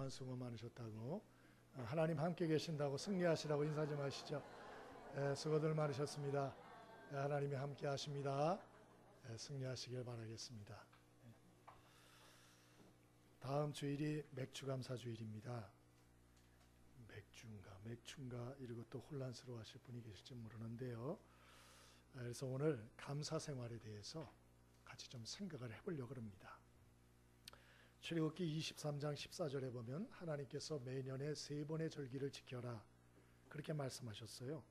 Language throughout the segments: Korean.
그동안 수고 많으셨다고, 하나님 함께 계신다고 승리하시라고 인사 좀 하시죠. 수고들 많으셨습니다. 하나님이 함께 하십니다. 승리하시길 바라겠습니다. 다음 주일이 맥주감사 주일입니다. 맥주인가 이러고 또 혼란스러워 하실 분이 계실지 모르는데요. 그래서 오늘 감사 생활에 대해서 같이 좀 생각을 해보려고 합니다. 출애굽기 23장 14절에 보면 하나님께서 매년에 3번의 절기를 지켜라 그렇게 말씀하셨어요.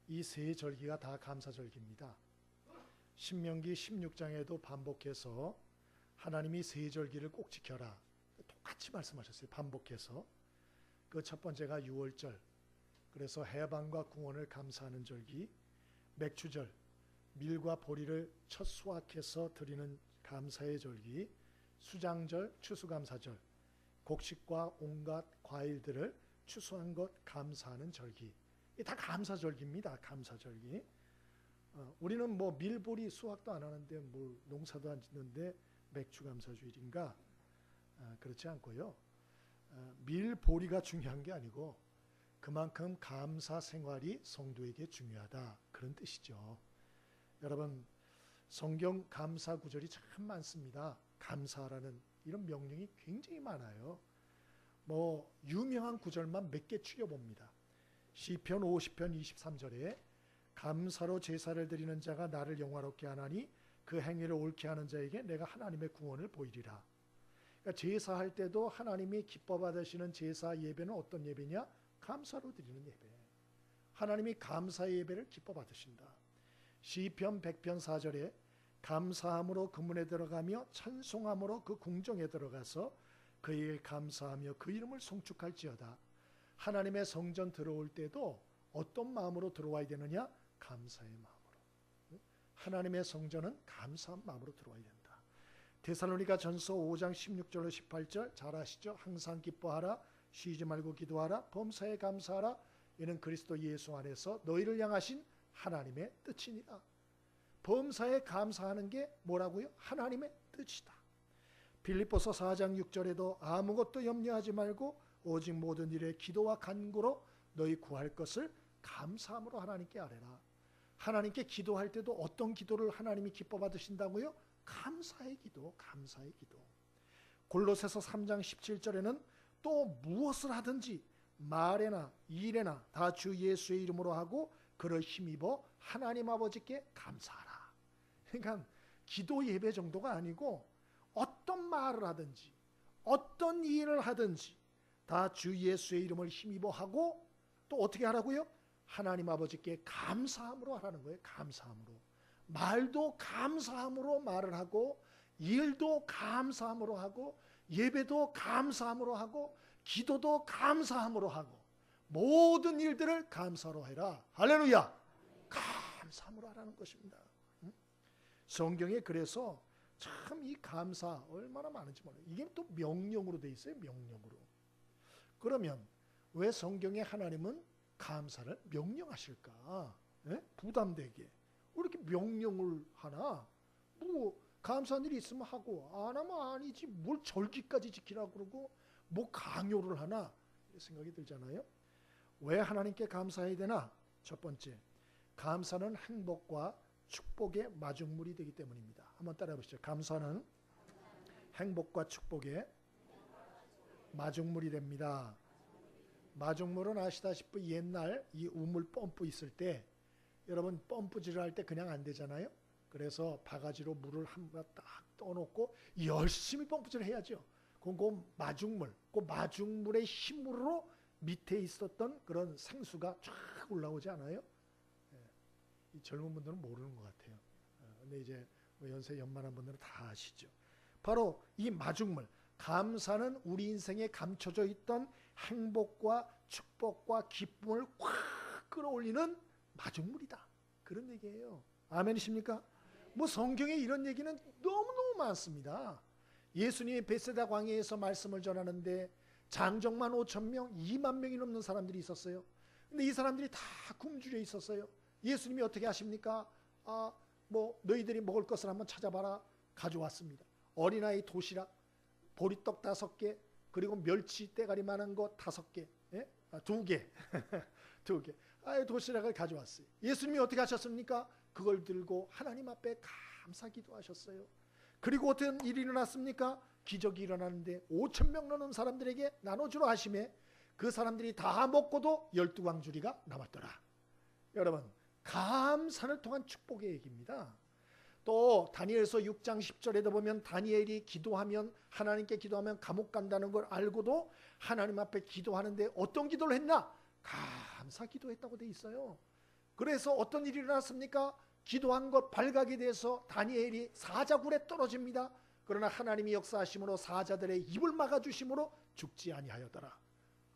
이 3절기가 다 감사절기입니다. 신명기 16장에도 반복해서 하나님이 3절기를 꼭 지켜라 똑같이 말씀하셨어요. 반복해서. 그 첫 번째가 6월절, 그래서 해방과 구원을 감사하는 절기, 맥주절, 밀과 보리를 첫 수확해서 드리는 감사의 절기, 수장절, 추수감사절, 곡식과 온갖 과일들을 추수한 것 감사하는 절기. 이게 다 감사절기입니다. 감사절기. 우리는 뭐 밀보리 수확도 안 하는데 뭐 농사도 안 짓는데 맥주감사주일인가? 그렇지 않고요. 밀보리가 중요한 게 아니고 그만큼 감사 생활이 성도에게 중요하다 그런 뜻이죠. 여러분, 성경 감사 구절이 참 많습니다. 감사라는 이런 명령이 굉장히 많아요. 뭐 유명한 구절만 몇 개 추려봅니다. 시편 50편 23절에 감사로 제사를 드리는 자가 나를 영화롭게 하나니 그 행위를 옳게 하는 자에게 내가 하나님의 구원을 보이리라. 그러니까 제사할 때도 하나님이 기뻐 받으시는 제사 예배는 어떤 예배냐? 감사로 드리는 예배. 하나님이 감사의 예배를 기뻐 받으신다. 시편 100편 4절에 감사함으로 그 문에 들어가며 찬송함으로 그 궁정에 들어가서 그에게 감사하며 그 이름을 송축할지어다. 하나님의 성전 들어올 때도 어떤 마음으로 들어와야 되느냐? 감사의 마음으로. 하나님의 성전은 감사한 마음으로 들어와야 된다. 데살로니가 전서 5장 16절로 18절 잘 아시죠? 항상 기뻐하라, 쉬지 말고 기도하라, 범사에 감사하라. 이는 그리스도 예수 안에서 너희를 향하신 하나님의 뜻이니라. 범사에 감사하는 게 뭐라고요? 하나님의 뜻이다. 빌립보서 4장 6절에도 아무것도 염려하지 말고 오직 모든 일에 기도와 간구로 너희 구할 것을 감사함으로 하나님께 아뢰라. 하나님께 기도할 때도 어떤 기도를 하나님이 기뻐 받으신다고요? 감사의 기도, 감사의 기도. 골로새서 3장 17절에는 또 무엇을 하든지 말에나 일에나 다 주 예수의 이름으로 하고 그를 힘입어 하나님 아버지께 감사하라. 그러니까 기도 예배 정도가 아니고 어떤 말을 하든지 어떤 일을 하든지 다 주 예수의 이름을 힘입어 하고 또 어떻게 하라고요? 하나님 아버지께 감사함으로 하라는 거예요. 감사함으로. 말도 감사함으로 말을 하고 일도 감사함으로 하고 예배도 감사함으로 하고 기도도 감사함으로 하고 모든 일들을 감사로 해라. 할렐루야. 감사함으로 하라는 것입니다. 성경에 그래서 참 이 감사 얼마나 많은지 몰라요. 이게 또 명령으로 돼 있어요. 명령으로. 그러면 왜 성경에 하나님은 감사를 명령하실까? 부담되게. 왜 이렇게 명령을 하나? 뭐 감사한 일이 있으면 하고 안 하면 아니지 뭘 절기까지 지키라고 그러고 뭐 강요를 하나? 생각이 들잖아요. 왜 하나님께 감사해야 되나? 첫 번째, 감사는 행복과 축복의 마중물이 되기 때문입니다. 한번 따라해 보시죠. 감사는 행복과 축복의 마중물이 됩니다. 마중물은 아시다시피 옛날 이 우물 펌프 있을 때 여러분 펌프질을 할 때 그냥 안 되잖아요. 그래서 바가지로 물을 한번 딱 떠놓고 열심히 펌프질을 해야죠. 그 마중물, 그 마중물의 힘으로 밑에 있었던 그런 생수가 쫙 올라오지 않아요? 이 젊은 분들은 모르는 것 같아요. 근데 이제 뭐 연세 연만한 분들은 다 아시죠. 바로 이 마중물, 감사는 우리 인생에 감춰져 있던 행복과 축복과 기쁨을 확 끌어올리는 마중물이다. 그런 얘기예요. 아멘이십니까? 뭐 성경에 이런 얘기는 너무너무 많습니다. 예수님이 베세다 광야에서 말씀을 전하는데 장정만 5,000명, 2만 명이 넘는 사람들이 있었어요. 근데 이 사람들이 다 굶주려 있었어요. 예수님이 어떻게 하십니까? 뭐 너희들이 먹을 것을 한번 찾아봐라. 가져왔습니다. 어린아이 도시락, 보리떡 5개, 그리고 멸치 대가리만한 거 5개, 예? 2개, 2개. 도시락을 가져왔어요. 예수님이 어떻게 하셨습니까? 그걸 들고 하나님 앞에 감사 기도하셨어요. 그리고 어떤 일이 일어났습니까? 기적이 일어나는데 5,000명 넘는 사람들에게 나눠주러 하심에 그 사람들이 다 먹고도 12광주리가 남았더라. 여러분, 감사를 통한 축복의 얘기입니다. 또 다니엘서 6장 10절에도 보면 다니엘이 기도하면, 하나님께 기도하면 감옥 간다는 걸 알고도 하나님 앞에 기도하는데 어떤 기도를 했나? 감사 기도했다고 돼 있어요. 그래서 어떤 일이 일어났습니까? 기도한 것 발각이 돼서 다니엘이 사자굴에 떨어집니다. 그러나 하나님이 역사하심으로 사자들의 입을 막아주심으로 죽지 아니하였더라.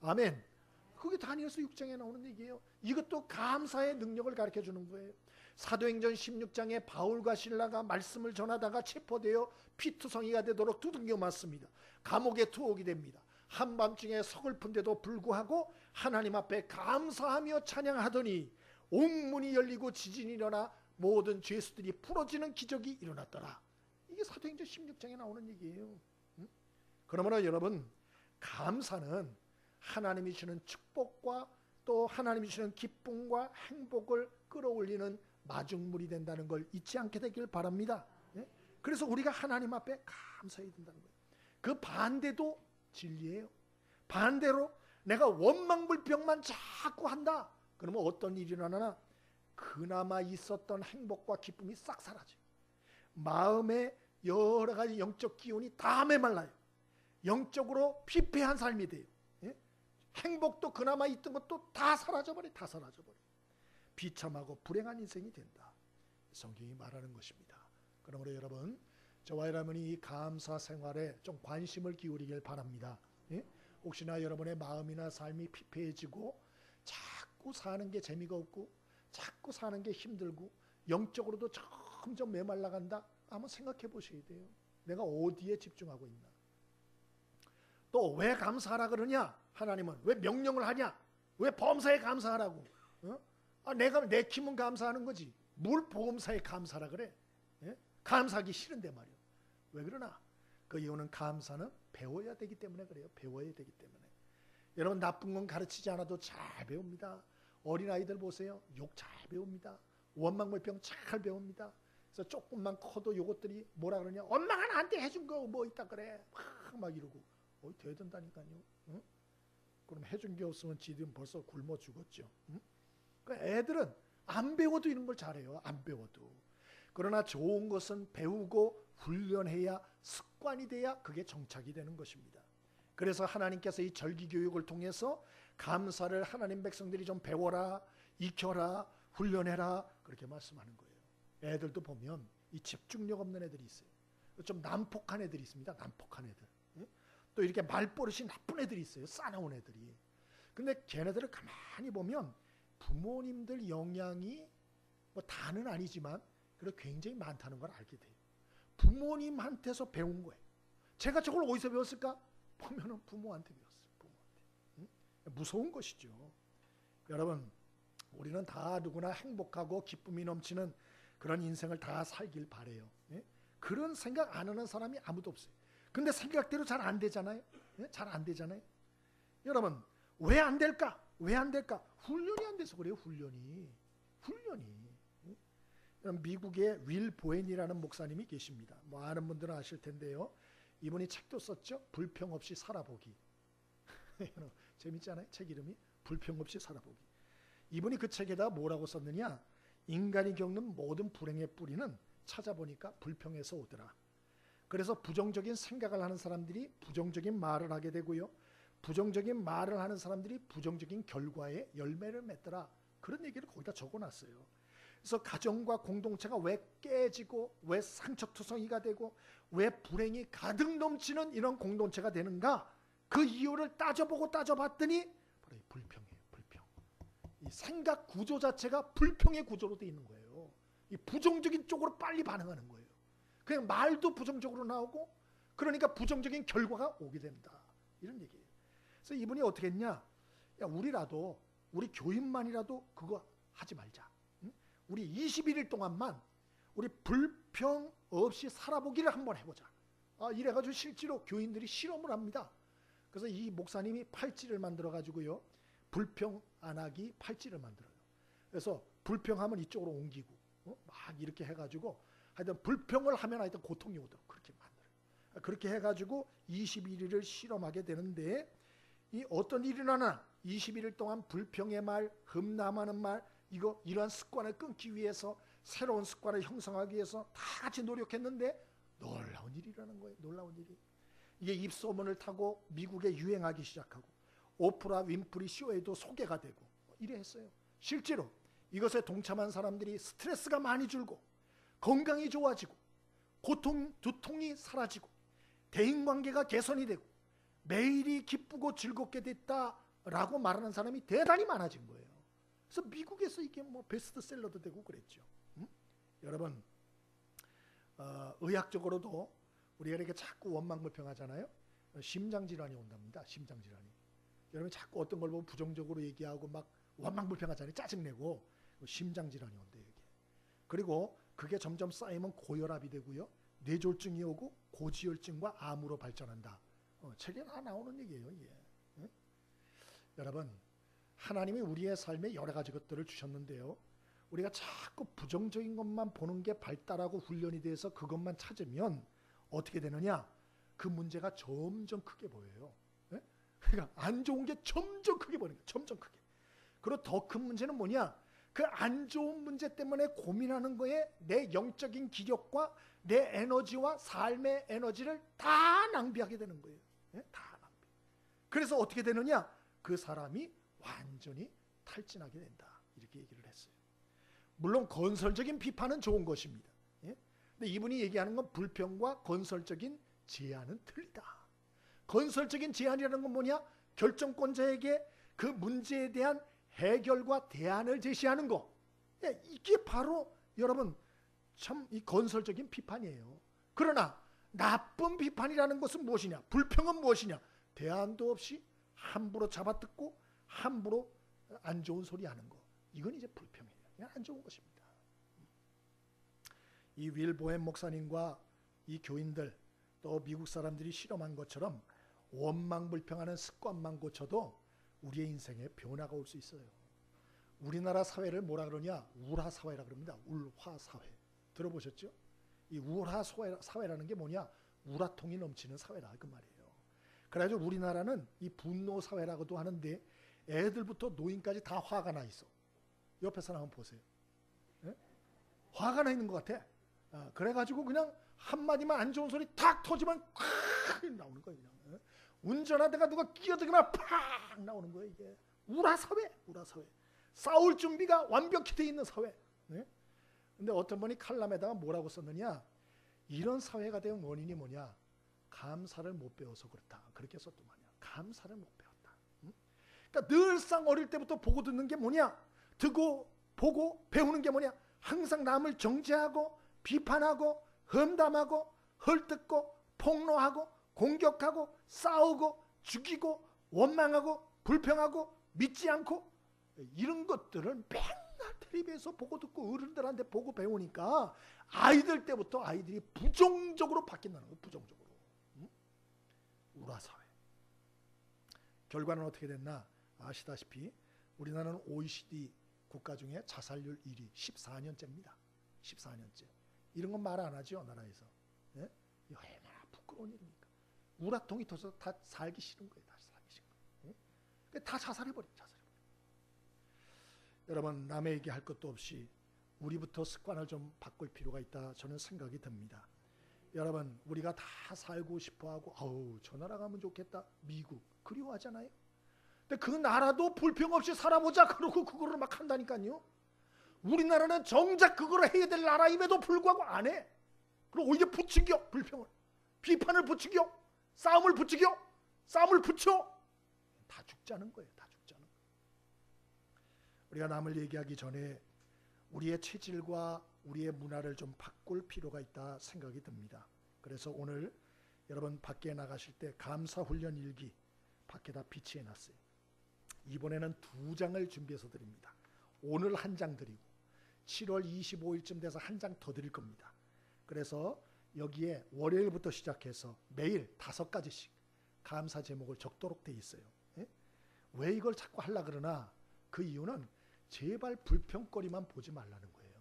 아멘. 그게 다니엘서 6장에 나오는 얘기예요. 이것도 감사의 능력을 가르쳐 주는 거예요. 사도행전 16장에 바울과 실라가 말씀을 전하다가 체포되어 피투성이가 되도록 두들겨 맞습니다. 감옥에 투옥이 됩니다. 한밤중에 서글픈데도 불구하고 하나님 앞에 감사하며 찬양하더니 옥문이 열리고 지진이 일어나 모든 죄수들이 풀어지는 기적이 일어났더라. 이게 사도행전 16장에 나오는 얘기예요. 그러므로 여러분, 감사는 하나님이 주는 축복과 또 하나님이 주는 기쁨과 행복을 끌어올리는 마중물이 된다는 걸 잊지 않게 되길 바랍니다. 그래서 우리가 하나님 앞에 감사해야 된다는 거예요. 그 반대도 진리예요. 반대로 내가 원망불평만 자꾸 한다. 그러면 어떤 일이 일어나나? 그나마 있었던 행복과 기쁨이 싹 사라져요. 마음에 여러 가지 영적 기운이 다 메말라요. 영적으로 피폐한 삶이 돼요. 행복도 그나마 있던 것도 다 사라져버려. 다 사라져버려. 비참하고 불행한 인생이 된다. 성경이 말하는 것입니다. 그러므로 여러분, 저와 여러분이 이 감사 생활에 좀 관심을 기울이길 바랍니다. 혹시나 여러분의 마음이나 삶이 피폐해지고 자꾸 사는 게 재미가 없고 자꾸 사는 게 힘들고 영적으로도 점점 메말라간다. 한번 생각해 보셔야 돼요. 내가 어디에 집중하고 있나? 또 왜 감사하라 그러냐? 하나님은 왜 명령을 하냐? 왜 범사에 감사하라고? 내가 내키면 감사하는 거지. 뭘 범사에 감사하라 그래? 감사하기 싫은데 말이야. 왜 그러나? 그 이유는 감사는 배워야 되기 때문에 그래요. 배워야 되기 때문에. 여러분, 나쁜 건 가르치지 않아도 잘 배웁니다. 어린아이들 보세요. 욕 잘 배웁니다. 원망불평 잘 배웁니다. 그래서 조금만 커도 요것들이 뭐라 그러냐? 엄마가 나한테 해준 거 뭐 있다 그래. 막 이러고. 되던다니까요. 그럼 해준 게 없으면 지금 벌써 굶어 죽었죠. 그러니까 애들은 안 배워도 이런 걸 잘해요. 안 배워도. 그러나 좋은 것은 배우고 훈련해야 습관이 돼야 그게 정착이 되는 것입니다. 그래서 하나님께서 이 절기교육을 통해서 감사를 하나님 백성들이 좀 배워라, 익혀라, 훈련해라 그렇게 말씀하는 거예요. 애들도 보면 이 집중력 없는 애들이 있어요. 좀 난폭한 애들이 있습니다. 난폭한 애들. 또 이렇게 말버릇이 나쁜 애들이 있어요. 싸나운 애들이. 근데 걔네들을 가만히 보면 부모님들 영향이 뭐 다는 아니지만 그래도 굉장히 많다는 걸 알게 돼요. 부모님한테서 배운 거예요. 제가 저걸 어디서 배웠을까? 보면은 부모한테 배웠어요. 부모한테. 무서운 것이죠. 여러분, 우리는 다 누구나 행복하고 기쁨이 넘치는 그런 인생을 다 살길 바래요. 그런 생각 안 하는 사람이 아무도 없어요. 근데 생각대로 잘 안 되잖아요. 잘 안 되잖아요. 여러분, 왜 안 될까? 왜 안 될까? 훈련이 안 돼서 그래요. 훈련이. 미국의 윌 보엔이라는 목사님이 계십니다. 뭐 아는 분들은 아실 텐데요. 이분이 책도 썼죠. 불평 없이 살아보기. 재밌잖아요. 책 이름이 불평 없이 살아보기. 이분이 그 책에다 뭐라고 썼느냐? 인간이 겪는 모든 불행의 뿌리는 찾아보니까 불평에서 오더라. 그래서 부정적인 생각을 하는 사람들이 부정적인 말을 하게 되고요. 부정적인 말을 하는 사람들이 부정적인 결과에 열매를 맺더라. 그런 얘기를 거기다 적어놨어요. 그래서 가정과 공동체가 왜 깨지고 왜 상처투성이가 되고 왜 불행이 가득 넘치는 이런 공동체가 되는가? 그 이유를 따져보고 따져봤더니 바로 이 불평이에요. 불평. 이 생각 구조 자체가 불평의 구조로 되어 있는 거예요. 이 부정적인 쪽으로 빨리 반응하는 거예요. 그냥 말도 부정적으로 나오고 그러니까 부정적인 결과가 오게 된다. 이런 얘기예요. 그래서 이분이 어떻게 했냐? 야, 우리 교인만이라도 그거 하지 말자. 응? 우리 21일 동안만 우리 불평 없이 살아보기를 한번 해보자. 이래가지고 실제로 교인들이 실험을 합니다. 그래서 이 목사님이 팔찌를 만들어 가지고요, 불평 안 하기 팔찌를 만들어요. 그래서 불평하면 이쪽으로 옮기고 막 이렇게 해가지고 하여튼 불평을 하면 하여튼 고통이 오도록 그렇게 만들어요. 그렇게 해가지고 21일을 실험하게 되는데, 이 어떤 일이 나나 21일 동안 불평의 말, 흠남하는 말, 이러한 습관을 끊기 위해서, 새로운 습관을 형성하기 위해서 다 같이 노력했는데 놀라운 일이라는 거예요. 놀라운 일이. 이게 입소문을 타고 미국에 유행하기 시작하고 오프라 윈프리 쇼에도 소개가 되고 이래 했어요. 실제로 이것에 동참한 사람들이 스트레스가 많이 줄고 건강이 좋아지고 고통, 두통이 사라지고 대인관계가 개선이 되고 매일이 기쁘고 즐겁게 됐다라고 말하는 사람이 대단히 많아진 거예요. 그래서 미국에서 이게 뭐 베스트셀러도 되고 그랬죠. 여러분, 의학적으로도 우리가 이렇게 자꾸 원망불평하잖아요. 심장질환이 온답니다. 심장질환이. 여러분 자꾸 어떤 걸 보면 부정적으로 얘기하고 막 원망불평하잖아요. 짜증내고. 심장질환이 온대요. 이게. 그리고 그게 점점 쌓이면 고혈압이 되고요, 뇌졸중이 오고 고지혈증과 암으로 발전한다. 책에 다 나오는 얘기예요. 이게. 여러분, 하나님이 우리의 삶에 여러 가지 것들을 주셨는데요, 우리가 자꾸 부정적인 것만 보는 게 발달하고 훈련이 돼서 그것만 찾으면 어떻게 되느냐? 그 문제가 점점 크게 보여요. 그러니까 안 좋은 게 점점 크게 보이는 거예요. 점점 크게. 그리고 더 큰 문제는 뭐냐? 그 안 좋은 문제 때문에 고민하는 거에 내 영적인 기력과 내 에너지와 삶의 에너지를 다 낭비하게 되는 거예요. 다 낭비. 그래서 어떻게 되느냐? 그 사람이 완전히 탈진하게 된다. 이렇게 얘기를 했어요. 물론 건설적인 비판은 좋은 것입니다. 근데 이분이 얘기하는 건 불평과 건설적인 제안은 틀리다. 건설적인 제안이라는 건 뭐냐? 결정권자에게 그 문제에 대한 해결과 대안을 제시하는 거. 이게 바로 여러분 참 이 건설적인 비판이에요. 그러나 나쁜 비판이라는 것은 무엇이냐? 불평은 무엇이냐? 대안도 없이 함부로 잡아뜯고 함부로 안 좋은 소리 하는 거. 이건 이제 불평이에요. 그냥 안 좋은 것입니다. 이 윌 보햄 목사님과 이 교인들 또 미국 사람들이 실험한 것처럼 원망불평하는 습관만 고쳐도 우리의 인생에 변화가 올 수 있어요. 우리나라 사회를 뭐라 그러냐? 우라사회라 그럽니다. 울화사회. 들어보셨죠? 이 우라사회라는 게 뭐냐? 우라통이 넘치는 사회라 그 말이에요. 그래가지고 우리나라는 이 분노사회라고도 하는데 애들부터 노인까지 다 화가 나 있어. 옆에 사람 한번 보세요. 화가 나 있는 것 같아. 그래가지고 그냥 한마디만 안 좋은 소리 탁 터지면 콱 나오는 거예요. 그냥. 운전하다가 누가 끼어들기만 팍 나오는 거예요. 이게 우라사회. 싸울 준비가 완벽히 돼 있는 사회. 근데 어떤 분이 칼럼에다가 뭐라고 썼느냐? 이런 사회가 된 원인이 뭐냐? 감사를 못 배워서 그렇다. 그렇게 썼단 말이야. 감사를 못 배웠다. 그러니까 늘상 어릴 때부터 보고 듣는 게 뭐냐? 듣고 보고 배우는 게 뭐냐? 항상 남을 정죄하고 비판하고 험담하고 헐뜯고 폭로하고 공격하고 싸우고 죽이고 원망하고 불평하고 믿지 않고 이런 것들은 맨날 텔레비에서 보고 듣고 어른들한테 보고 배우니까 아이들 때부터 아이들이 부정적으로 바뀐다는 거예요. 부정적으로. 우라사회. 결과는 어떻게 됐나 아시다시피 우리나라는 OECD 국가 중에 자살률 1위 14년째입니다. 14년째. 이런 건 말 안 하죠, 나라에서. 예? 이거 얼마나 부끄러운 일입니까? 우라통이 터서 다 살기 싫은 거예요. 다 살기 싫은 거예요. 예? 다 자살해버려요. 여러분, 남의 얘기할 것도 없이 우리부터 습관을 좀 바꿀 필요가 있다 저는 생각이 듭니다. 여러분, 우리가 다 살고 싶어하고 아우 저 나라 가면 좋겠다. 미국 그리워하잖아요. 근데 그 나라도 불평 없이 살아보자 그러고 그거를 막 한다니까요. 우리나라는 정작 그거를 해야 될 나라임에도 불구하고 안 해. 그리고 오히려 부추겨. 불평을 비판을 부추겨. 싸움을 부추겨. 싸움을 붙여. 다 죽자는 거예요. 다 죽자는 거예요. 우리가 남을 얘기하기 전에 우리의 체질과 우리의 문화를 좀 바꿀 필요가 있다 생각이 듭니다. 그래서 오늘 여러분 밖에 나가실 때 감사훈련 일기 밖에다 비치해 놨어요. 이번에는 2장을 준비해서 드립니다. 오늘 1장 드리고 7월 25일쯤 돼서 1장 더 드릴 겁니다. 그래서 여기에 월요일부터 시작해서 매일 5가지씩 감사 제목을 적도록 돼 있어요. 예? 왜 이걸 자꾸 하려 그러나 그 이유는 제발 불평거리만 보지 말라는 거예요.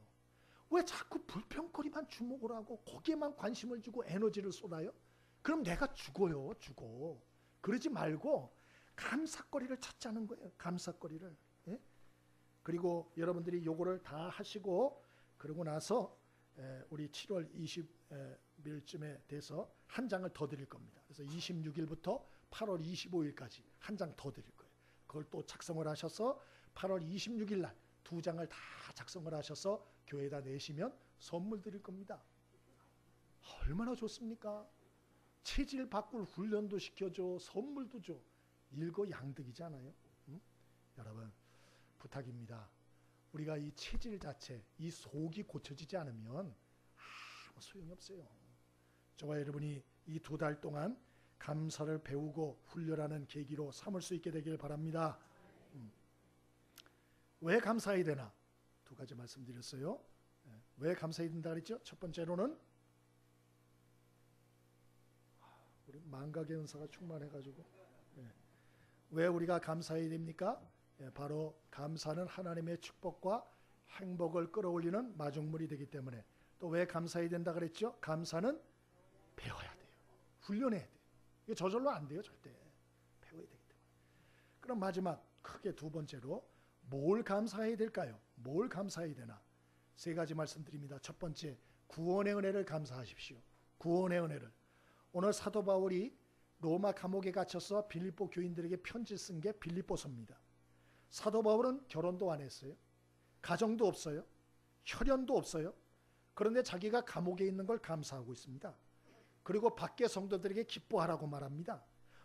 왜 자꾸 불평거리만 주목을 하고 거기에만 관심을 주고 에너지를 쏟아요? 그럼 내가 죽어요. 죽어. 그러지 말고 감사거리를 찾자는 거예요. 감사거리를. 예? 그리고 여러분들이 요거를 다 하시고 그러고 나서 우리 7월 20일쯤에 돼서 한 장을 더 드릴 겁니다. 그래서 26일부터 8월 25일까지 한 장 더 드릴 거예요. 그걸 또 작성을 하셔서 8월 26일 날 2장을 다 작성을 하셔서 교회에다 내시면 선물 드릴 겁니다. 얼마나 좋습니까? 체질 바꿀 훈련도 시켜줘, 선물도 줘. 일거양득이잖아요. 응? 여러분 부탁입니다. 우리가 이 체질 자체, 이 속이 고쳐지지 않으면 아무 소용이 없어요. 저와 여러분이 이 2달 동안 감사를 배우고 훈련하는 계기로 삼을 수 있게 되길 바랍니다. 왜 감사해야 되나? 2가지 말씀드렸어요. 왜 감사해야 된다 그랬죠? 첫 번째로는 우리 망각의 은사가 충만해가지고 왜 우리가 감사해야 됩니까? 바로 감사는 하나님의 축복과 행복을 끌어올리는 마중물이 되기 때문에. 또 왜 감사해야 된다 그랬죠? 감사는 배워야 돼요. 훈련해야 돼요. 이게 저절로 안 돼요. 절대. 배워야 되기 때문에. 그럼 마지막 크게 2번째로 뭘 감사해야 될까요? 뭘 감사해야 되나? 3가지 말씀드립니다. 첫 번째, 구원의 은혜를 감사하십시오. 구원의 은혜를. 오늘 사도 바울이 로마 감옥에 갇혀서 빌립보 교인들에게 편지 쓴 게 빌립보서입니다. 사도 바울은 결혼도 안 했어요. 가정도 없어요. 혈연도 없어요. 그런데 자기가 감옥에 있는 걸 감사하고 있습니다. 그리고 밖에 성도들에게 기뻐하라고 말합니다.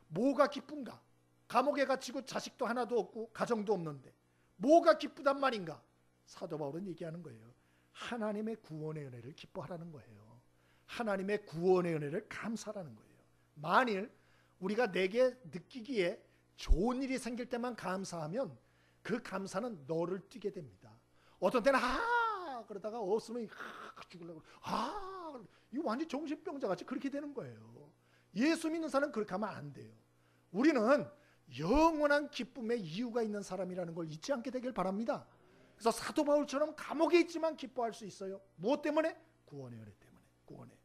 뭐가 기쁜가? 감옥에 갇히고 자식도 하나도 없고 가정도 없는데 뭐가 기쁘단 말인가? 사도 바울은 얘기하는 거예요. 하나님의 구원의 은혜를 기뻐하라는 거예요. 하나님의 구원의 은혜를 감사하라는 거예요. 만일 우리가 내게 느끼기에 좋은 일이 생길 때만 감사하면 그 감사는 너를 뛰게 됩니다. 어떤 때는 그러다가 없으면 죽으려고 이거 완전 정신병자같이 그렇게 되는 거예요. 예수 믿는 사람은 그렇게 하면 안 돼요. 우리는 영원한 기쁨의 이유가 있는 사람이라는 걸 잊지 않게 되길 바랍니다. 그래서 사도 바울처럼 감옥에 있지만 기뻐할 수 있어요. 무엇 때문에? 구원의 은혜 때문에. 구원의.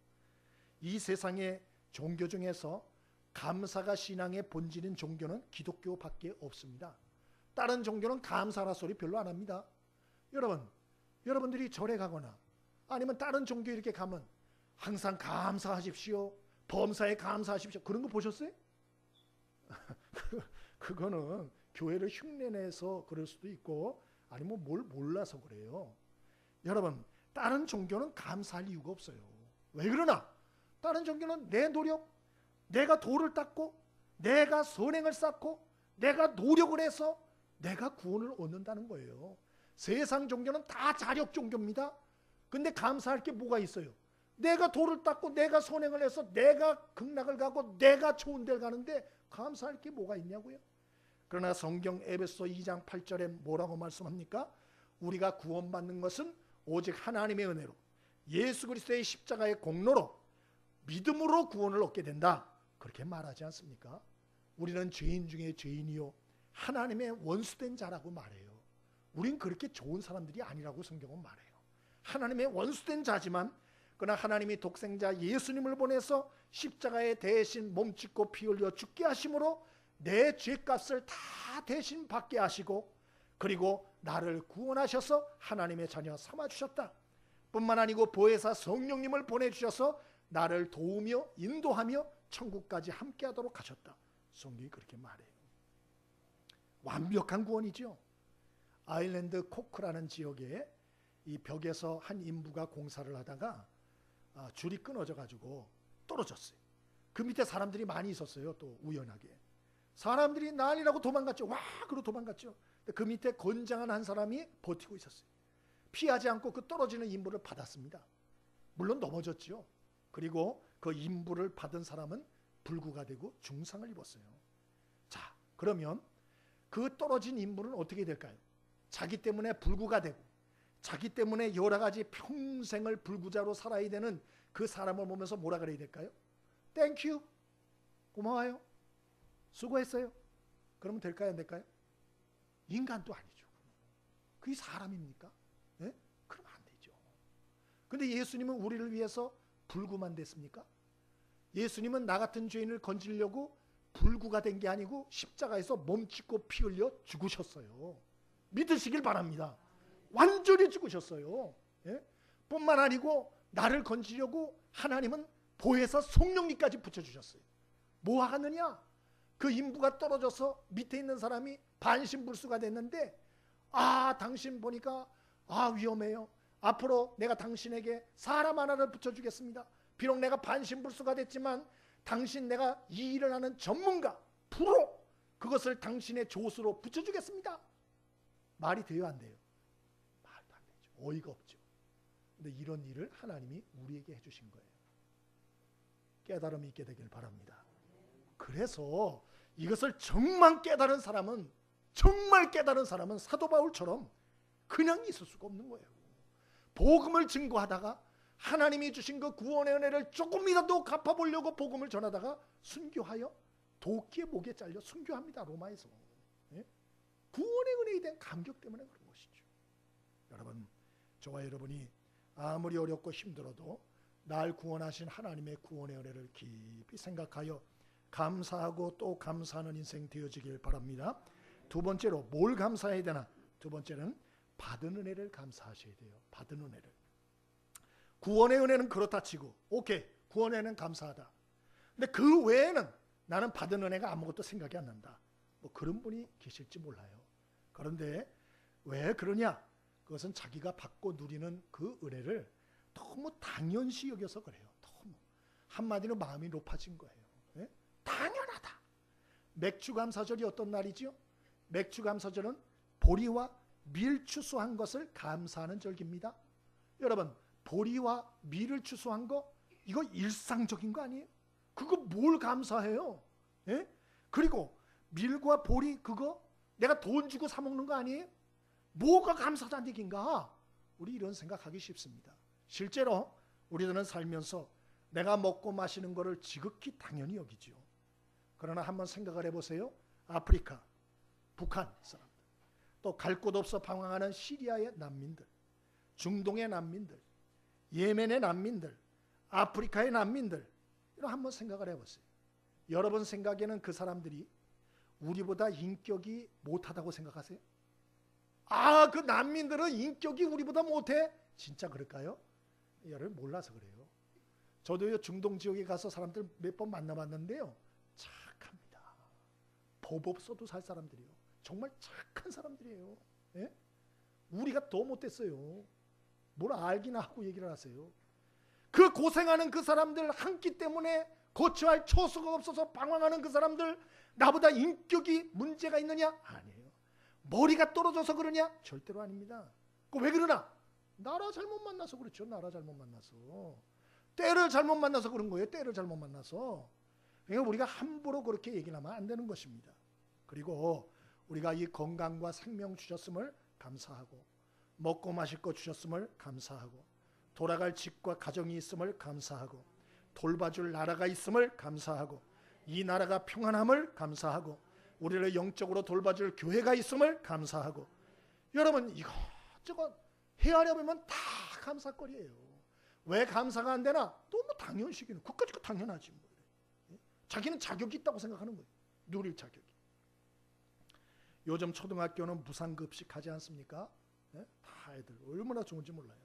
이 세상의 종교 중에서 감사가 신앙의 본질인 종교는 기독교밖에 없습니다. 다른 종교는 감사라 소리 별로 안 합니다. 여러분들이 절에 가거나 아니면 다른 종교 이렇게 가면 항상 감사하십시오. 범사에 감사하십시오. 그런 거 보셨어요? 그거는 교회를 흉내내서 그럴 수도 있고 아니면 뭘 몰라서 그래요. 여러분, 다른 종교는 감사할 이유가 없어요. 왜 그러나? 다른 종교는 내 노력, 내가 돌을 닦고 내가 선행을 쌓고 내가 노력을 해서 내가 구원을 얻는다는 거예요. 세상 종교는 다 자력 종교입니다. 근데 감사할 게 뭐가 있어요? 내가 돌을 닦고 내가 선행을 해서 내가 극락을 가고 내가 좋은 데를 가는데 감사할 게 뭐가 있냐고요? 그러나 성경 에베소 2장 8절에 뭐라고 말씀합니까? 우리가 구원받는 것은 오직 하나님의 은혜로 예수 그리스도의 십자가의 공로로 믿음으로 구원을 얻게 된다. 그렇게 말하지 않습니까? 우리는 죄인 중에 죄인이요 하나님의 원수된 자라고 말해요. 우린 그렇게 좋은 사람들이 아니라고 성경은 말해요. 하나님의 원수된 자지만 그러나 하나님이 독생자 예수님을 보내서 십자가에 대신 몸짓고 피 흘려 죽게 하심으로 내 죄값을 다 대신 받게 하시고 그리고 나를 구원하셔서 하나님의 자녀 삼아주셨다. 뿐만 아니고 보혜사 성령님을 보내주셔서 나를 도우며 인도하며 천국까지 함께하도록 하셨다. 성경이 그렇게 말해요. 완벽한 구원이죠. 아일랜드 코크라는 지역에 이 벽에서 한 인부가 공사를 하다가 줄이 끊어져 가지고 떨어졌어요. 그 밑에 사람들이 많이 있었어요. 또 우연하게 사람들이 난리나고 도망갔죠. 와 그러고 도망갔죠. 그 밑에 건장한 한 사람이 버티고 있었어요. 피하지 않고 그 떨어지는 인부를 받았습니다. 물론 넘어졌죠. 그리고 그 인부를 받은 사람은 불구가 되고 중상을 입었어요. 자, 그러면 그 떨어진 인부는 어떻게 될까요? 자기 때문에 불구가 되고 자기 때문에 여러 가지 평생을 불구자로 살아야 되는 그 사람을 보면서 뭐라 그래야 될까요? 땡큐, 고마워요. 수고했어요. 그러면 될까요? 안 될까요? 인간도 아니죠. 그게 사람입니까? 예? 그러면 안 되죠. 근데 예수님은 우리를 위해서 불구만 됐습니까? 예수님은 나 같은 죄인을 건지려고 불구가 된 게 아니고 십자가에서 몸짓고 피 흘려 죽으셨어요. 믿으시길 바랍니다. 완전히 죽으셨어요. 예? 뿐만 아니고 나를 건지려고 하나님은 보혜사 성령님까지 붙여주셨어요. 뭐 하느냐? 그 인부가 떨어져서 밑에 있는 사람이 반신불수가 됐는데, 당신 보니까 위험해요. 앞으로 내가 당신에게 사람 하나를 붙여주겠습니다. 비록 내가 반신불수가 됐지만 당신 내가 이 일을 하는 전문가, 프로, 그것을 당신의 조수로 붙여주겠습니다. 말이 돼요, 안 돼요? 말도 안 되죠. 어이가 없죠. 근데 이런 일을 하나님이 우리에게 해주신 거예요. 깨달음이 있게 되길 바랍니다. 그래서 이것을 정말 깨달은 사람은 사도 바울처럼 그냥 있을 수가 없는 거예요. 복음을 증거하다가 하나님이 주신 그 구원의 은혜를 조금이라도 갚아보려고 복음을 전하다가 순교하여 도끼의 목에 잘려 순교합니다. 로마에서. 예? 구원의 은혜에 대한 감격 때문에 그런 것이죠. 여러분, 저와 여러분이 아무리 어렵고 힘들어도 날 구원하신 하나님의 구원의 은혜를 깊이 생각하여 감사하고 또 감사하는 인생 되어지길 바랍니다. 두 번째로 뭘 감사해야 되나? 두 번째는 받은 은혜를 감사하셔야 돼요. 받은 은혜를. 구원의 은혜는 그렇다 치고 오케이, 구원의 은혜는 감사하다. 근데 그 외에는 나는 받은 은혜가 아무것도 생각이 안 난다. 뭐 그런 분이 계실지 몰라요. 그런데 왜 그러냐? 그것은 자기가 받고 누리는 그 은혜를 너무 당연시 여겨서 그래요. 너무. 한마디로 마음이 높아진 거예요. 예? 당연하다. 맥주감사절이 어떤 날이죠? 맥주감사절은 보리와 밀 추수한 것을 감사하는 절기입니다. 여러분, 보리와 밀을 추수한 거, 이거 일상적인 거 아니에요? 그거 뭘 감사해요? 예? 그리고 밀과 보리, 그거 내가 돈 주고 사 먹는 거 아니에요? 뭐가 감사한 얘기인가? 우리 이런 생각하기 쉽습니다. 실제로 우리들은 살면서 내가 먹고 마시는 거를 지극히 당연히 여기죠. 그러나 한번 생각을 해보세요. 아프리카, 북한 사람들, 또 갈 곳 없어 방황하는 시리아의 난민들, 중동의 난민들, 예멘의 난민들, 아프리카의 난민들, 이런 한번 생각을 해보세요. 여러분 생각에는 그 사람들이 우리보다 인격이 못하다고 생각하세요? 그 난민들은 인격이 우리보다 못해? 진짜 그럴까요? 여러분 몰라서 그래요. 저도 중동 지역에 가서 사람들 몇 번 만나봤는데요. 착합니다. 법 없어도 살 사람들이요. 정말 착한 사람들이에요. 예? 우리가 더 못됐어요. 뭘 알기나 하고 얘기를 하세요. 그 고생하는 그 사람들 한 끼 때문에 거처할 처소가 없어서 방황하는 그 사람들, 나보다 인격이 문제가 있느냐? 아니에요. 머리가 떨어져서 그러냐? 절대로 아닙니다. 왜 그러나? 나라 잘못 만나서 그렇죠. 나라 잘못 만나서. 때를 잘못 만나서 그런 거예요. 때를 잘못 만나서. 그러니까 우리가 함부로 그렇게 얘기를 하면 안 되는 것입니다. 그리고 우리가 이 건강과 생명 주셨음을 감사하고, 먹고 마실 것 주셨음을 감사하고, 돌아갈 집과 가정이 있음을 감사하고, 돌봐줄 나라가 있음을 감사하고, 이 나라가 평안함을 감사하고, 우리를 영적으로 돌봐줄 교회가 있음을 감사하고, 여러분 이것저것 헤아려보면 다 감사거리예요. 왜 감사가 안 되나? 너무 당연시기는. 그까짓 거 당연하지 뭐. 자기는 자격이 있다고 생각하는 거예요. 누릴 자격이. 요즘 초등학교는 무상급식 하지 않습니까? 다 애들 얼마나 좋은지 몰라요.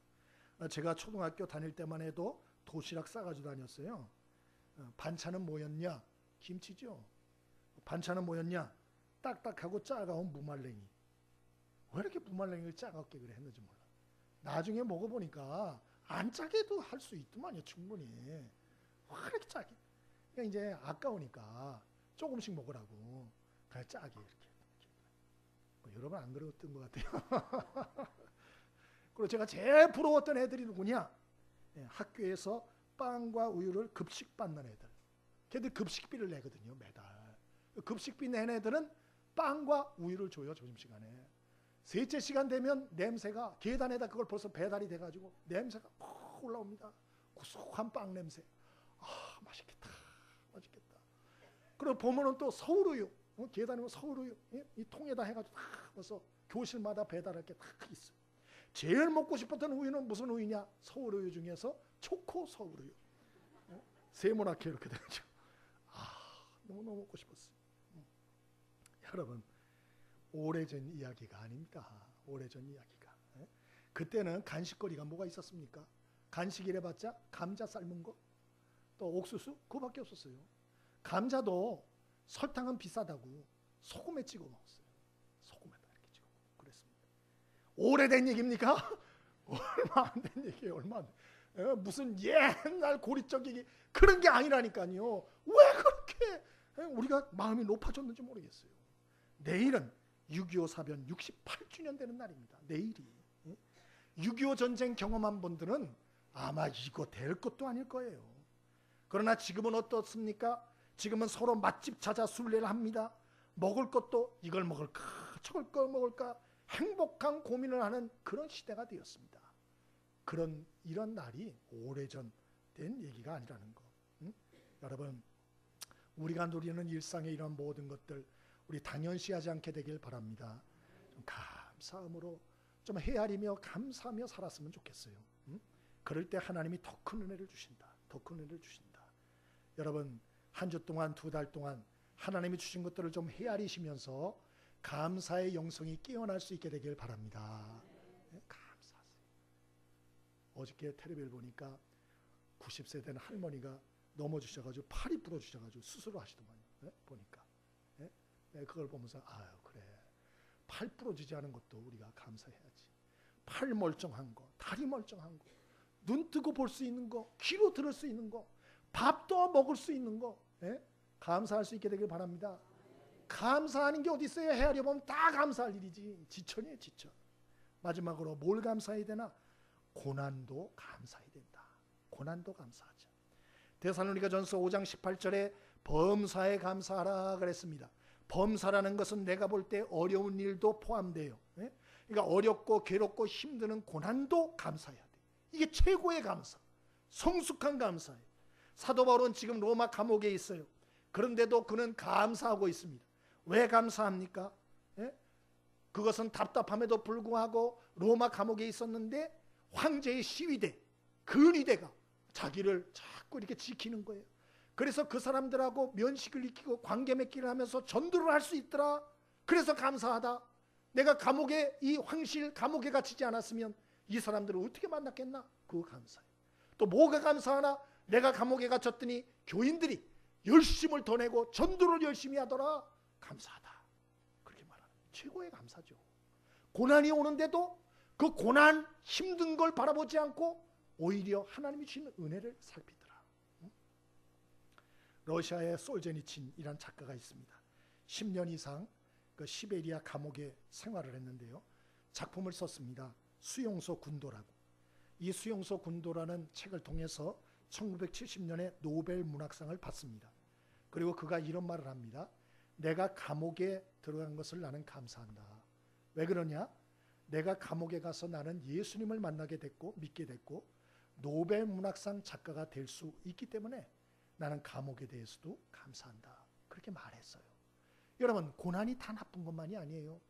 제가 초등학교 다닐 때만 해도 도시락 싸가지고 다녔어요. 반찬은 뭐였냐? 김치죠. 반찬은 뭐였냐? 딱딱하고 차가운 무말랭이. 왜 이렇게 무말랭이를 차갑게 그래 했는지 몰라. 나중에 먹어보니까 안 짜게도 할 수 있더만요. 충분히. 왜 이렇게 짜게? 그러니까 이제 아까우니까 조금씩 먹으라고 그냥 짜게 이렇게. 여러분 안 그랬던 것 같아요. 그리고 제가 제일 부러웠던 애들이 누구냐? 학교에서 빵과 우유를 급식 받는 애들. 걔들 급식비를 내거든요. 매달. 급식비 낸 애들은 빵과 우유를 줘요. 점심시간에. 셋째 시간 되면 냄새가 계단에다 그걸 벌써 배달이 돼가지고 냄새가 팍 올라옵니다. 고소한 빵 냄새. 맛있겠다. 맛있겠다. 그리고 보면은 또 서울우유, 계단에 서울우유, 이 통에다 해가지고 다 벌써 교실마다 배달할 게 다 있어요. 제일 먹고 싶었던 우유는 무슨 우유냐? 서울우유 중에서 초코 서울우유. 세모나게 이렇게 되죠. 너무너무 먹고 싶었어요. 여러분, 오래전 이야기가 아닙니다. 오래전 이야기가. 그때는 간식거리가 뭐가 있었습니까? 간식이래 봤자 감자 삶은 거, 또 옥수수, 그거밖에 없었어요. 감자도 설탕은 비싸다고 소금에 찍어 먹었어요. 소금에다 이렇게 찍어 먹고 그랬습니다. 오래된 얘기입니까? 얼마 안 된 얘기예요. 얼마 안 된. 무슨 옛날 고리적이기 그런 게 아니라니까요. 왜 그렇게 우리가 마음이 높아졌는지 모르겠어요. 내일은 6.25 사변 68주년 되는 날입니다. 내일이. 6.25 전쟁 경험한 분들은 아마 이거 될 것도 아닐 거예요. 그러나 지금은 어떻습니까? 지금은 서로 맛집 찾아 순례를 합니다. 먹을 것도 이걸 먹을까 저걸 걸 먹을까 행복한 고민을 하는 그런 시대가 되었습니다. 이런 날이 오래전 된 얘기가 아니라는 거. 여러분, 우리가 누리는 일상의 이런 모든 것들 우리 당연시하지 않게 되길 바랍니다. 좀 감사함으로 좀 헤아리며 감사하며 살았으면 좋겠어요. 그럴 때 하나님이 더 큰 은혜를 주신다. 더 큰 은혜를 주신다. 여러분, 한 주 동안, 2달 동안 하나님이 주신 것들을 좀 헤아리시면서 감사의 영성이 깨어날 수 있게 되길 바랍니다. 감사하세요. 어저께 텔레비를 보니까 90세 된 할머니가 넘어지셔가지고 팔이 부러지셔가지고 수술을 하시더만요. 보니까. 그걸 보면서 아유 그래. 팔 부러지지 않은 것도 우리가 감사해야지. 팔 멀쩡한 거, 다리 멀쩡한 거, 눈 뜨고 볼 수 있는 거, 귀로 들을 수 있는 거, 밥도 먹을 수 있는 거, 감사할 수 있게 되길 바랍니다. 감사하는 게 어디 있어요? 헤아려 보면 다 감사할 일이지. 지천이에요, 지천. 마지막으로 뭘 감사해야 되나? 고난도 감사해야 된다. 고난도 감사하자. 데살로니가전서 5장 18절에 범사에 감사하라 그랬습니다. 범사라는 것은 내가 볼 때 어려운 일도 포함돼요. 그러니까 어렵고 괴롭고 힘드는 고난도 감사해야 돼. 이게 최고의 감사, 성숙한 감사예요. 사도 바울은 지금 로마 감옥에 있어요. 그런데도 그는 감사하고 있습니다. 왜 감사합니까? 그것은 답답함에도 불구하고 로마 감옥에 있었는데 황제의 시위대, 근위대가 자기를 자꾸 이렇게 지키는 거예요. 그래서 그 사람들하고 면식을 익히고 관계 맺기를 하면서 전도를 할 수 있더라. 그래서 감사하다. 내가 감옥에 이 황실 감옥에 갇히지 않았으면 이 사람들을 어떻게 만났겠나? 그거 감사해요. 또 뭐가 감사하나? 내가 감옥에 갇혔더니 교인들이 열심을 더 내고 전도를 열심히 하더라. 감사하다. 그렇게 말하는 최고의 감사죠. 고난이 오는데도 그 고난 힘든 걸 바라보지 않고 오히려 하나님이 주시는 은혜를 살피더라. 러시아의 솔제니친이라는 작가가 있습니다. 10년 이상 그 시베리아 감옥에 생활을 했는데요. 작품을 썼습니다. 수용소 군도라고. 이 수용소 군도라는 책을 통해서 1970년에 노벨 문학상을 받습니다. 그리고 그가 이런 말을 합니다. 내가 감옥에 들어간 것을 나는 감사한다. 왜 그러냐? 내가 감옥에 가서 나는 예수님을 만나게 됐고 믿게 됐고 노벨 문학상 작가가 될 수 있기 때문에 나는 감옥에 대해서도 감사한다. 그렇게 말했어요. 여러분, 고난이 다 나쁜 것만이 아니에요.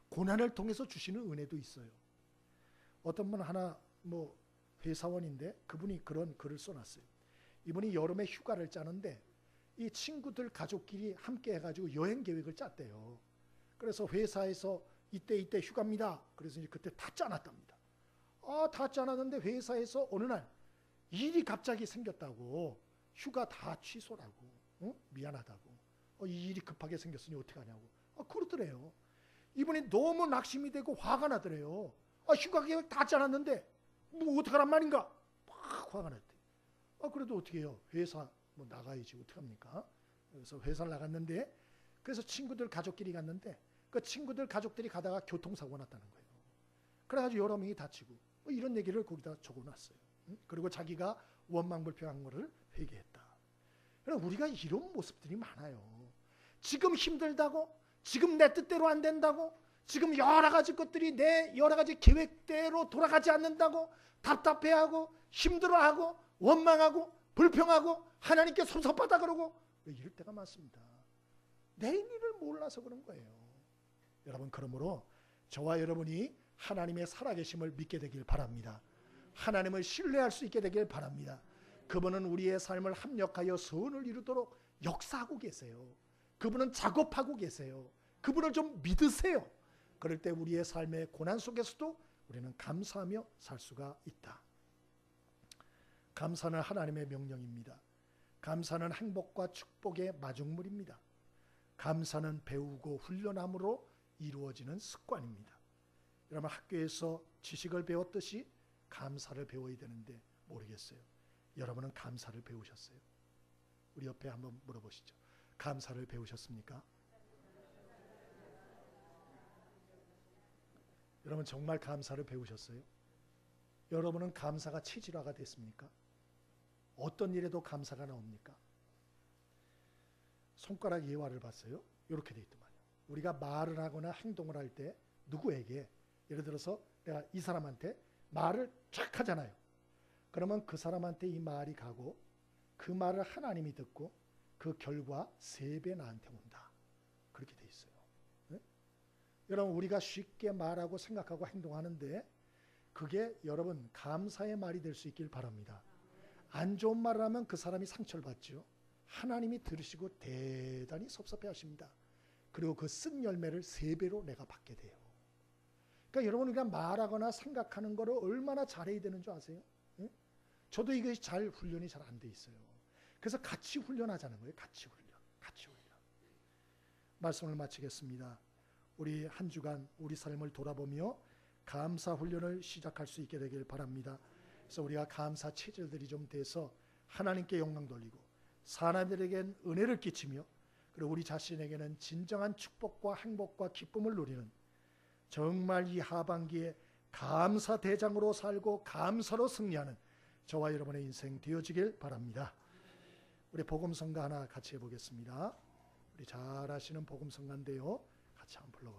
고난을 통해서 주시는 은혜도 있어요. 어떤 분 하나 회사원인데 그분이 그런 글을 써놨어요. 이분이 여름에 휴가를 짜는데 이 친구들 가족끼리 함께 해가지고 여행 계획을 짰대요. 그래서 회사에서 이때 휴가입니다. 그래서 이제 그때 다 짜놨답니다. 다 짜놨는데 회사에서 어느 날 일이 갑자기 생겼다고 휴가 다 취소라고, 미안하다고, 이 일이 급하게 생겼으니 어떻게 하냐고 그러더래요. 이분이 너무 낙심이 되고 화가 나더래요. 휴가 계획 다 짜놨는데 어떡하란 말인가 막 화가 났대. 그래도 어떻게 해요? 회사 나가야지 어떡합니까? 그래서 회사를 나갔는데 그래서 친구들 가족끼리 갔는데 그 친구들 가족들이 가다가 교통사고가 났다는 거예요. 그래가지고 여러 명이 다치고 이런 얘기를 거기다 적어놨어요. 그리고 자기가 원망불평한 거를 회개했다. 그러니까 우리가 이런 모습들이 많아요. 지금 힘들다고, 지금 내 뜻대로 안 된다고, 지금 여러 가지 것들이 내 여러 가지 계획대로 돌아가지 않는다고 답답해하고 힘들어하고 원망하고 불평하고 하나님께 섭섭하다 그러고 이럴 때가 많습니다. 내일을 몰라서 그런 거예요. 여러분, 그러므로 저와 여러분이 하나님의 살아계심을 믿게 되길 바랍니다. 하나님을 신뢰할 수 있게 되길 바랍니다. 그분은 우리의 삶을 합력하여 선을 이루도록 역사하고 계세요. 그분은 작업하고 계세요. 그분을 좀 믿으세요. 그럴 때 우리의 삶의 고난 속에서도 우리는 감사하며 살 수가 있다. 감사는 하나님의 명령입니다. 감사는 행복과 축복의 마중물입니다. 감사는 배우고 훈련함으로 이루어지는 습관입니다. 여러분, 학교에서 지식을 배웠듯이 감사를 배워야 되는데 모르겠어요. 여러분은 감사를 배우셨어요? 우리 옆에 한번 물어보시죠. 감사를 배우셨습니까? 여러분, 정말 감사를 배우셨어요? 여러분은 감사가 체질화가 됐습니까? 어떤 일에도 감사가 나옵니까? 손가락 예화를 봤어요. 이렇게 돼 있더만요. 우리가 말을 하거나 행동을 할 때 누구에게, 예를 들어서 내가 이 사람한테 말을 쫙 하잖아요. 그러면 그 사람한테 이 말이 가고 그 말을 하나님이 듣고 그 결과 3배 나한테 온다. 그렇게 돼 있어요. 네? 여러분, 우리가 쉽게 말하고 생각하고 행동하는데 그게 여러분 감사의 말이 될 수 있길 바랍니다. 안 좋은 말을 하면 그 사람이 상처를 받죠. 하나님이 들으시고 대단히 섭섭해 하십니다. 그리고 그 쓴 열매를 3배로 내가 받게 돼요. 그러니까 여러분, 우리가 말하거나 생각하는 거를 얼마나 잘해야 되는 줄 아세요? 예? 저도 이것이 잘 훈련이 잘 안 돼 있어요. 그래서 같이 훈련하자는 거예요. 같이 훈련. 말씀을 마치겠습니다. 우리 한 주간 우리 삶을 돌아보며 감사 훈련을 시작할 수 있게 되길 바랍니다. 그래서 우리가 감사 체질들이 좀 돼서 하나님께 영광 돌리고 사람들에겐 은혜를 끼치며 그리고 우리 자신에게는 진정한 축복과 행복과 기쁨을 누리는 정말 이 하반기에 감사 대장으로 살고 감사로 승리하는 저와 여러분의 인생 되어지길 바랍니다. 우리 복음성가 하나 같이 해보겠습니다. 우리 잘 아시는 복음성가인데요. 같이 한번 불러보겠습니다.